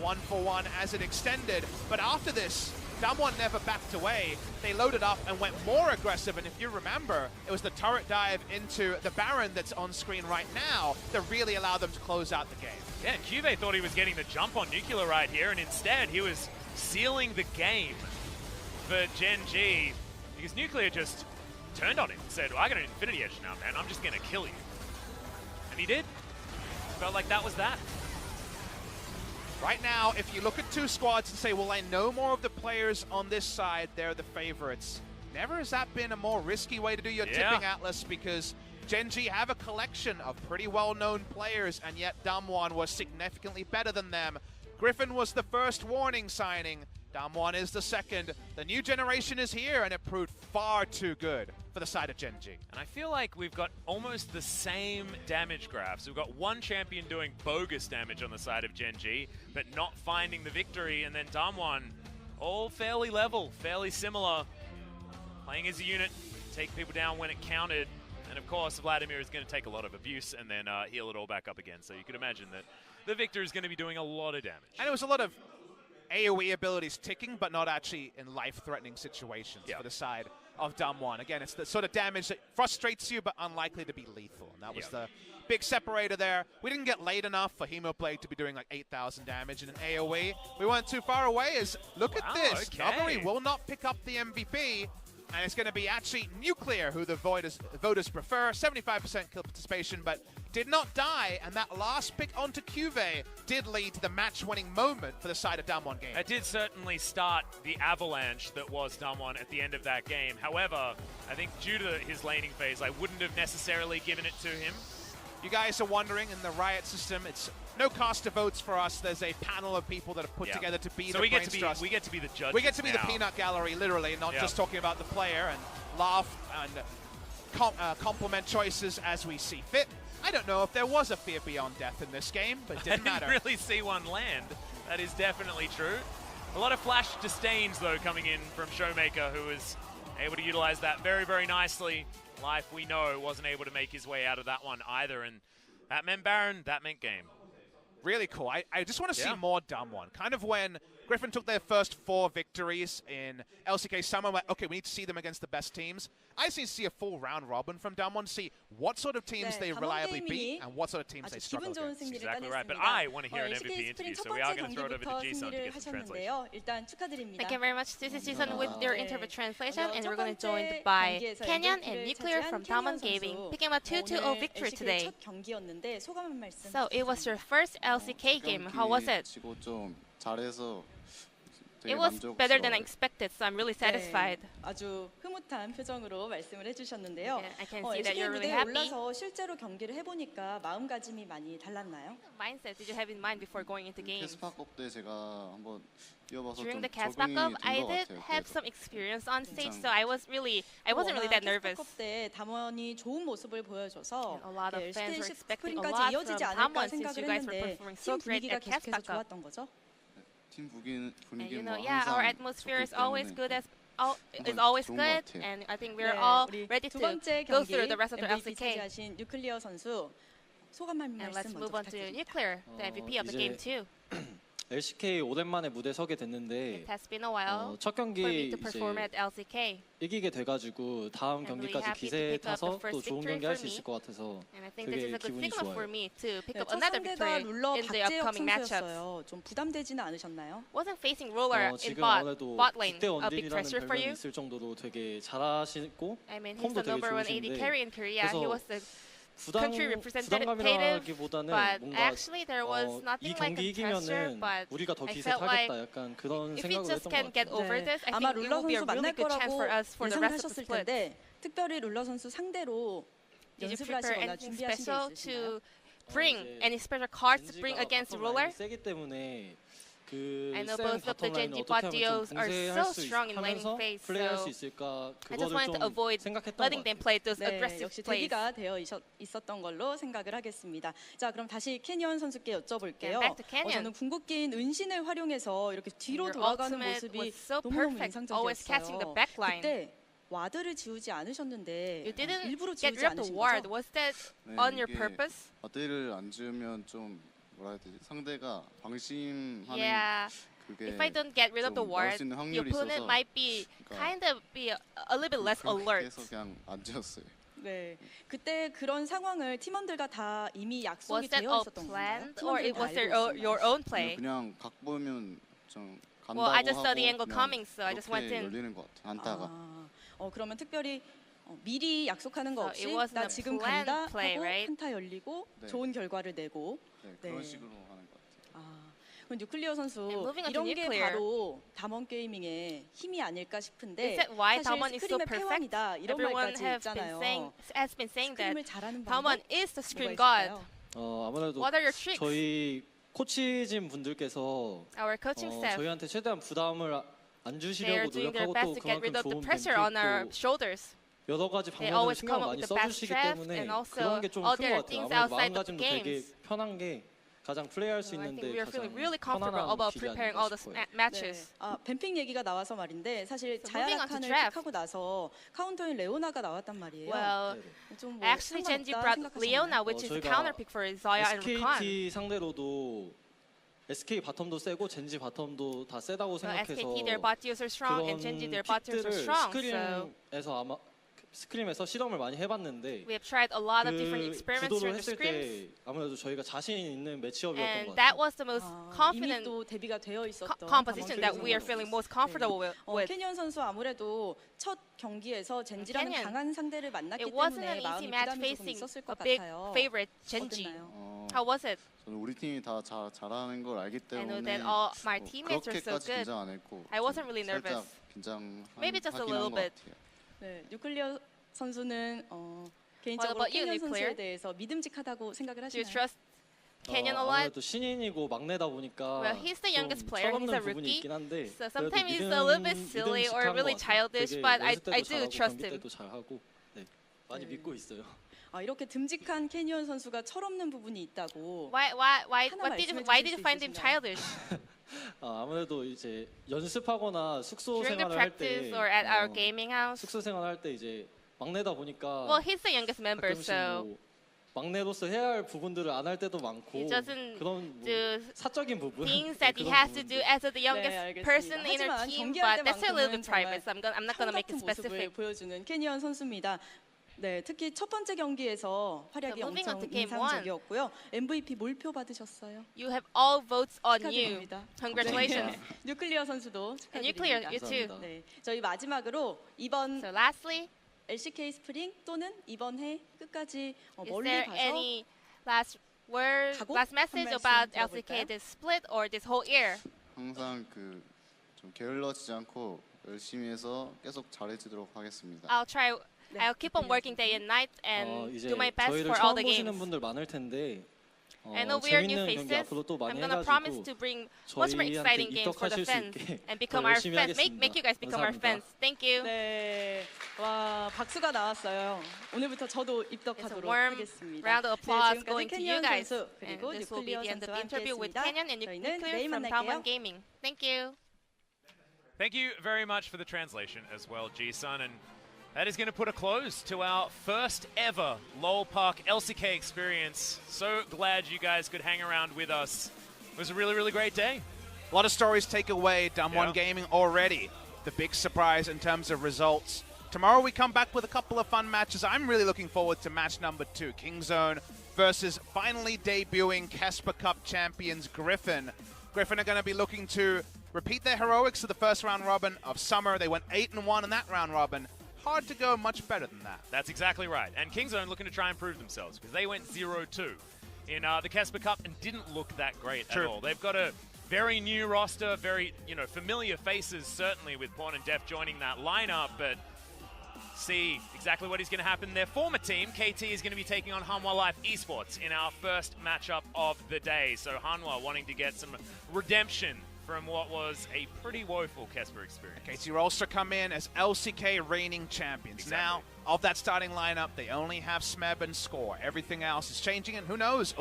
1-for-1 as it extended, but after this, DAMWON never backed away. They loaded up and went more aggressive, and if you remember, it was the turret dive into the Baron that's on screen right now that really allowed them to close out the game. Yeah, and Cuvée thought he was getting the jump on Nuclear right here, and instead he was sealing the game for Gen.G because Nuclear just turned on him and said, well, I got an Infinity Edge now, man. I'm just going to kill you. And he did. Felt like that was that. Right now, if you look at two squads and say, well, I know more of the players on this side, they're the favorites. Never has that been a more risky way to do your tipping atlas, because Gen.G have a collection of pretty well-known players, and yet DAMWON was significantly better than them. Griffin was the first warning signing. DAMWON is the second. The new generation is here, and it proved far too good for the side of Gen.G. And I feel like we've got almost the same damage graphs. We've got one champion doing bogus damage on the side of Gen.G, but not finding the victory, and then DAMWON, all fairly level, fairly similar, playing as a unit, take people down when it counted. And of course, Vladimir is going to take a lot of abuse and then heal it all back up again. So you could imagine that the Victor is going to be doing a lot of damage. And it was a lot of AoE abilities ticking, but not actually in life-threatening situations for the side of DAMWON. Again, it's the sort of damage that frustrates you, but unlikely to be lethal. And that was the big separator there. We didn't get late enough for Hemoblade to be doing like 8,000 damage in an AoE. We weren't too far away. Look at this. Novery will not pick up the MVP. And it's going to be actually Nuclear who the voters prefer. 75% kill participation, but did not die. And that last pick onto Cuvée did lead to the match-winning moment for the side of DAMWON game. It did certainly start the avalanche that was DAMWON at the end of that game. However, I think due to his laning phase, I wouldn't have necessarily given it to him. You guys are wondering, in the Riot system, it's no cost to votes for us. There's a panel of people that are put together to be the brains trust. We get to be the judges. We get to be the peanut gallery, literally, not just talking about the player and laugh and compliment choices as we see fit. I don't know if there was a fear beyond death in this game, but it didn't matter. I didn't really see one land. That is definitely true. A lot of flash disdains, though, coming in from Showmaker, who was able to utilize that very, very nicely. Life, we know, wasn't able to make his way out of that one either, and that meant Baron, that meant game. Really cool. I just want to see more DAMWON. Kind of when Griffin took their first 4 victories in LCK Summer, like, okay, we need to see them against the best teams. I just need to see a full round robin from DAMWON to see what sort of teams they reliably beat and what sort of teams they struggle against. Exactly right, but I want to hear an MVP interview, so we are going to throw it over to Ji-sun to get some translation. Thank you very much. This is Ji-sun with your interview translation, and we're going to be joined by Canyon and Nuclear from DAMWON Gaming, picking up a 2-2-0 victory today. So it was your first LCK game. How was it? It was better than I expected, so I'm really satisfied. 아주 흐뭇한 표정으로 말씀을 해주셨는데요. I can see that you're really happy. 올라서 실제로 경기를 해보니까 마음가짐이 많이 달랐나요? Mindset did you have in mind before going into games? 캐스파컵 때 제가 한번 뛰어봐서 During 좀 the Caspa 적응이 Cup, 된 I 것 did 같아요. have some experience on stage, so I wasn't really that nervous. 캐스파컵 때 담원이 좋은 모습을 보여줘서 A lot of fans were expecting a 스프링까지 lot from 이어지지 않을까 DAMWON since 생각을 you guys were 했는데 performing so 팀 great 분위기가 at Caspa 계속해서 Cup. 좋았던 거죠? 팀 And 분위기는 you know, 뭐 yeah, our 항상 atmosphere is 좋기 always 때문에 good is always 좋은 것 good, 같아요. and I think we're all ready 두 to 번째 go 경기 through the rest of the MVP LCK. 차지하신 뉴클리어 선수 소감 한 And let's 말씀 move 먼저 on to 부탁드립니다. Nuclear, the MVP of the game too. LCK 오랜만에 무대 서게 됐는데 It has been a while 첫 for me 경기 to perform 이제 at LCK. 이기게 돼가지고 다음 I'm really 경기까지 happy 기세 to pick up the 타서 또 first 좋은 victory 경기 할 for 수 me. 있을 것 같아서 And I think this is 되게 a good 기분이 signal for 좋아요. me to pick up 첫 another 상대가 victory 룰러 in the 박재혁 upcoming matchups. 선수였어요. 좀 부담되지는 않으셨나요? Wasn't facing Ruler in 지금 bot 아무래도 lane 국대 a big 원딜이라는 pressure for 별명이 you? 있을 정도로 되게 잘하시고 I mean, he's 폼도 the 되게 number 1 AD 좋으신데 carry in Korea. He 그래서 was the country representative, 부담감이라기보다는 but 뭔가 actually there was 이 nothing like 경기 a pressure, 이기면은 but 우리가 더 I 기세 felt like 타겠다 약간 그런 if we 생각을 just 했던 can 것 get 같아요. over this, I 아마 think it 룰러 will be a 선수 really 만날 good chance 거라고 for us for the rest of the 예상하셨을 split. 텐데 특별히 룰러 선수 상대로 Did you 연습을 prepare 하시거나 anything 준비하신 게 special 있으신가요? to bring any special cards to bring against ruler? 세기 때문에 그 I know 센 both of the 바텀 라인을 Gen.G 어떻게 bot 하면 좀 duos are 봉쇄할 so 수 strong in laning 하면서 phase, 플레이할 수 so 있을까 I just 그거를 wanted to 좀 avoid 생각했던 것 letting 같아요. them play those 네, aggressive 역시 plays. 대비가 되어 있었던 걸로 생각을 하겠습니다. 자, 그럼 다시 캐니언 선수께 여쭤볼게요. back to Canyon. 저는 궁극기인 은신을 활용해서 이렇게 뒤로 Your 돌아가는 ultimate 모습이 was so 너무너무 perfect, always catching the 인상적이었어요. back line. 그때 와드를 지우지 않으셨는데 You didn't 일부러 get 지우지 rid of the 않으신 ward. 거죠? Was that 네, on your 이게 purpose? 와드를 안 지으면 좀 뭐라 해야 되지? 상대가 방심하는 Yeah. 그게 If I don't get rid of the 좀 나올 ward, 수 있는 the 확률이 opponent 있어서 might be 그러니까 kind of be a little bit less 그렇게 alert. 해서 그냥 안 지었어요. 네, 그때 그런 상황을 팀원들과 다 이미 약속이 Was that 되어 all 있었던 건가요? planned, or it 팀원들은 다 was 알고 있었나요? your own play? 그냥 각 보면 좀 간다고 Well, I just saw the 하고 angle 그냥 coming, so I just went 그렇게 in. 열리는 것 같아. 안타가. 그러면 특별히 미리 약속하는 거 So 없이 it wasn't 나 a 지금 planned 간다 play, 하고 right? 한타 열리고 네. 좋은 결과를 내고 네, 그런 네. 식으로 하는 것 같아요. 그럼 뉴클리어 선수 And moving on to 이런 게 Nuclear. 바로 담원 게이밍의 힘이 아닐까 싶은데 Is that why 사실 Damwon is so 스크림의 perfect? 패왕이다 이런 Everyone 말까지 has 있잖아요. been saying that 스크림을 잘하는 방법 Damwon is the scream 뭐가 god. 있을까요? 아무래도 What are your tricks? 저희 코치진 분들께서 Our coaching staff, 저희한테 최대한 부담을 안 they are 주시려고 doing their 노력하고 best 또 to get rid 그만큼 of the 좋은 pressure on our 뱀픽도 shoulders. 여러 가지 They 방면으로 always 신경을 come up 많이 with the best 써주시기 draft 때문에 and also 그런 게 좀 all 큰 their 것 같아요. things 아무래도 outside the 마음가짐도 되게 games. 편한 게 가장 플레이할 수 So I think 있는데 we are feeling 가장 really comfortable 편안한 about 길이 preparing 아닌가 all the 싶어요. matches. 뱀픽 얘기가 나와서 말인데 사실 So moving on to 자야라칸을 draft. 픽하고 나서 카운터인 레오나가 나왔단 말이에요. Well, 좀 actually, Gen.G 상관없다 brought 생각하셨나요? Leona, which is a 저희가 counter pick for Zaya and Rakan. SKT 상대로도 SK 바텀도 세고 젠지 바텀도 다 세다고 So 생각해서 SKT, their bot duos are strong, and 그런 Gen.G, their bot duos are 픽들을 strong. So 스크림에서 실험을 많이 해봤는데 we have tried a lot of different 그 experiments 구도를 during the 했을 scrims, 때 아무래도 저희가 자신 있는 매치업이었던 and 것 that 같아요. was the most 이미 confident 또 대비가 되어 있었던 composition that 담원 we are 게이밍으로. feeling most comfortable with. 캐니언 선수 아무래도 첫 경기에서 젠지라는 캐니언. 강한 상대를 만났기 It wasn't 때문에 an easy 마음이 match 부담이 조금 facing 있었을 a 것 big 같아요. favorite, Gen.G. 어땠나요? How was it? 저는 우리 팀이 다 잘하는 걸 알기 I know 때문에 that all my teammates are so 그렇게까지 good. 긴장 안 했고 I wasn't really nervous. 살짝 긴장 Maybe just a 하긴 little 한것 bit. 같아요. 네, 뉴클리어 선수는 What 개인적으로 about you, 캐니언 선수에 Nuclear? 대해서 믿음직하다고 생각을 Do you 하시나요? trust Canyon a lot? 아무래도 신인이고 막내다 보니까 Well, he's the youngest 좀 player. He's 철없는 a 부분이 rookie. 있긴 한데 So 그래도 sometimes he's a little bit silly or 믿음직한 really 것 같아요. childish, 되게 but 연습 때도 I do 잘하고 trust 경기 him. 때도 잘하고 네, 많이 네. 믿고 있어요. 이렇게 듬직한 캐니언 선수가 철없는 부분이 있다고. Why 하나 did you 말씀해 주실 수 find him 있으신가요? childish? 아무래도 이제 연습하거나 숙소 During the 생활을 할 practice 때 or at our gaming house? 숙소 생활할 때 이제 막내다 보니까 Well, he's the youngest member, 가끔씩 so 뭐 막내로서 해야 할 부분들을 안 할 때도 많고 he doesn't 그런 뭐 do 사적인 부분 things that he 그런 has to do 부분들. as the youngest 알겠습니다. person in our 하지만 team, 경기할 but that's a little 때만큼은 bit private, so I'm not gonna make it 같은 모습을 specific. 보여주는 캐니언 선수입니다. 네, 특히 첫 번째 경기에서 활약이 So moving on 엄청 to game 인상적이었고요. MVP 몰표 받으셨어요. You have all votes on you. 축하드립니다. Congratulations. 뉴클리어 선수도 And Nuclear, 축하드립니다. you too. 감사합니다. 네, 저희 마지막으로 이번 So lastly, LCK 스프링 또는 이번 해 끝까지 is 멀리 there 가서 any last word, 가고 last message 한 말씀 about 들어볼까요? LCK this split or this whole year? 항상 그 좀 게을러지지 않고 열심히 해서 계속 잘해지도록 하겠습니다. I'll keep on working day and night and 이제 do my best 저희를 for all 처음 the 보시는 games. 분들 많을 텐데 I know we are new 재밌는 경기 faces. 앞으로 또 많이 I'm gonna promise 해가지고 to bring much more 저희한테 exciting games for the 입덕하실 수 fans 있게 and 더 become our 열심히 fans. 하겠습니다. Make you guys become our 감사합니다. fans. Thank you. 네, 와 박수가 나왔어요. 오늘부터 저도 It's a 입덕하도록 warm 하겠습니다. round of applause 지금까지 going to you 캐니언 guys. 선수 And 그리고 this will be 뉴클리어 the end of 선수와 the interview with 함께했습니다. Canyon and 저희는 Nuclear 내일 from 만날게요. DAMWON Gaming. Thank you. Thank you very much for the translation as well, G-Sun. And that is going to put a close to our first ever Lowell Park LCK experience. So glad you guys could hang around with us. It was a really, really great day. A lot of stories take away. DWG Yeah. Gaming already the big surprise in terms of results. Tomorrow we come back with a couple of fun matches. I'm really looking forward to match number 2. Kingzone versus finally debuting Casper Cup champions Griffin. Griffin are going to be looking to repeat their heroics of the first round robin of summer. They went 8-1 in that round robin. Hard to go much better than that. That's exactly right. And Kingzone looking to try and prove themselves because they went 0-2 in the Casper Cup and didn't look that great True. at all. They've got a very new roster, very familiar faces certainly with Pawn and Def joining that lineup, but see exactly what is going to happen. Their former team, KT, is going to be taking on Hanwha Life Esports in our first matchup of the day. So Hanwha wanting to get some redemption from what was a pretty woeful Kesper experience. KT Rolster come in as LCK reigning champions. Exactly. Now, of that starting lineup, they only have Smeb and Score. Everything else is changing, and who knows,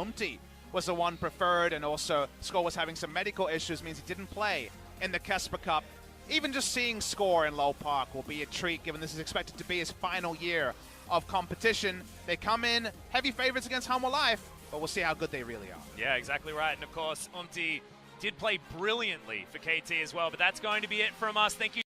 was the one preferred, and also Score was having some medical issues, means he didn't play in the Kesper Cup. Even just seeing Score in Low Park will be a treat, given this is expected to be his final year of competition. They come in heavy favorites against Hanwha Life, but we'll see how good they really are. Yeah, exactly right. And of course, did play brilliantly for KT as well, but that's going to be it from us. Thank you.